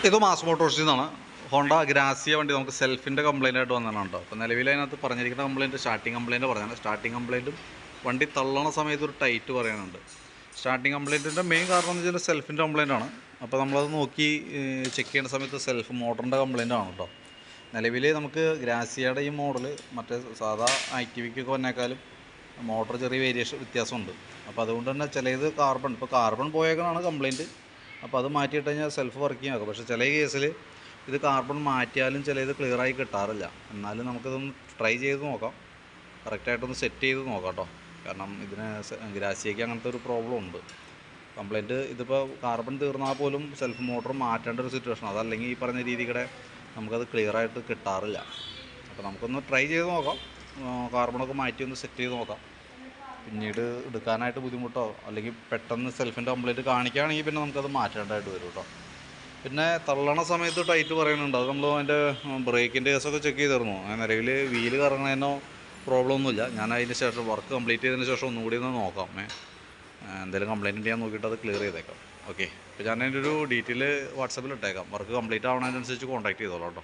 ഇത് മാസ് മോട്ടോഴ്സിൽ നിന്നാണ്. Honda Grazia വണ്ടി നമുക്ക് സെൽഫിൻ്റെ കംപ്ലയിൻ്റ് ആയിട്ട് വന്നതാണ് കേട്ടോ. അപ്പോൾ നിലവിൽ അതിനകത്ത് പറഞ്ഞിരിക്കുന്ന കംപ്ലയിൻറ്റ് സ്റ്റാർട്ടിങ് കംപ്ലയിൻറ്റ് പറഞ്ഞാൽ സ്റ്റാർട്ടിങ് കംപ്ലയിൻറ്റും വണ്ടി തള്ളണ സമയത്ത് ഒരു ടൈറ്റ് പറയാനുണ്ട്. സ്റ്റാർട്ടിങ് കംപ്ലയിൻറ്റിൻ്റെ മെയിൻ കാരണം എന്ന് വെച്ചാൽ സെൽഫിൻ്റെ കംപ്ലയിൻ്റ് ആണ്. അപ്പോൾ നമ്മളത് നോക്കി ചെക്ക് ചെയ്യുന്ന സമയത്ത് സെൽഫ് മോട്ടറിൻ്റെ കംപ്ലയിൻ്റ് ആണ് കേട്ടോ. നിലവിൽ നമുക്ക് ഗ്രാസിയയുടെ ഈ മോഡൽ മറ്റേ സാധാ ആക്ടിവിക്കൊക്കെ വന്നേക്കാളും മോട്ടർ ചെറിയ വ്യത്യാസമുണ്ട്. അപ്പോൾ അതുകൊണ്ട് തന്നെ ചിലത് കാർബൺ പോയേക്കാണ് കംപ്ലയിൻറ്റ്. അപ്പോൾ അത് മാറ്റിയിട്ട് കഴിഞ്ഞാൽ സെൽഫ് വർക്കിംഗ് ആക്കും. പക്ഷേ ചില കേസിൽ ഇത് കാർബൺ മാറ്റിയാലും ചിലത് ക്ലിയറായി കിട്ടാറില്ല. എന്നാലും നമുക്കിതൊന്ന് ട്രൈ ചെയ്ത് നോക്കാം, കറക്റ്റായിട്ടൊന്ന് സെറ്റ് ചെയ്ത് നോക്കാം കേട്ടോ. കാരണം ഇതിന് ഗ്രാസിയയ്ക്ക് അങ്ങനത്തെ ഒരു പ്രോബ്ലം ഉണ്ട്. കംപ്ലയിൻറ്റ് ഇതിപ്പോൾ കാർബൺ തീർന്നാൽ പോലും സെൽഫ് മോട്ടർ മാറ്റേണ്ട ഒരു സിറ്റുവേഷൻ. അതല്ലെങ്കിൽ ഈ പറഞ്ഞ രീതിയുടെ നമുക്കത് ക്ലിയറായിട്ട് കിട്ടാറില്ല. അപ്പോൾ നമുക്കൊന്ന് ട്രൈ ചെയ്ത് നോക്കാം, കാർബണൊക്കെ മാറ്റി ഒന്ന് സെറ്റ് ചെയ്ത് നോക്കാം. പിന്നീട് എടുക്കാനായിട്ട് ബുദ്ധിമുട്ടോ അല്ലെങ്കിൽ പെട്ടെന്ന് സെൽഫിൻ്റെ കംപ്ലയിൻറ്റ് കാണിക്കുകയാണെങ്കിൽ പിന്നെ നമുക്കത് മാറ്റേണ്ടതായിട്ട് വരും കേട്ടോ. പിന്നെ തള്ളണ സമയത്ത് ടൈറ്റ് പറയുന്നുണ്ട്. അത് നമ്മൾ അതിൻ്റെ ബ്രേക്കിൻ്റെ കേസൊക്കെ ചെക്ക് ചെയ്തിരുന്നു. നിലവിൽ വീല് കറങ്ങുന്നതിനോ പ്രോബ്ലം ഒന്നുമില്ല. ഞാൻ അതിന് ശേഷം വർക്ക് കംപ്ലീറ്റ് ചെയ്തതിന് ശേഷം ഒന്നുകൂടി ഒന്ന് നോക്കാം. എന്തെങ്കിലും കംപ്ലയിൻറ്റ് ചെയ്യാൻ നോക്കിയിട്ട് അത് ക്ലിയർ ചെയ്തേക്കാം. ഓക്കെ, അപ്പോൾ ഞാൻ അതിൻ്റെ ഒരു ഡീറ്റെയിൽ വാട്സാപ്പിൽ ഇട്ടേക്കാം. വർക്ക് കംപ്ലീറ്റ് ആവണതിനനുസരിച്ച് കോൺടാക്ട് ചെയ്തോളാം കേട്ടോ.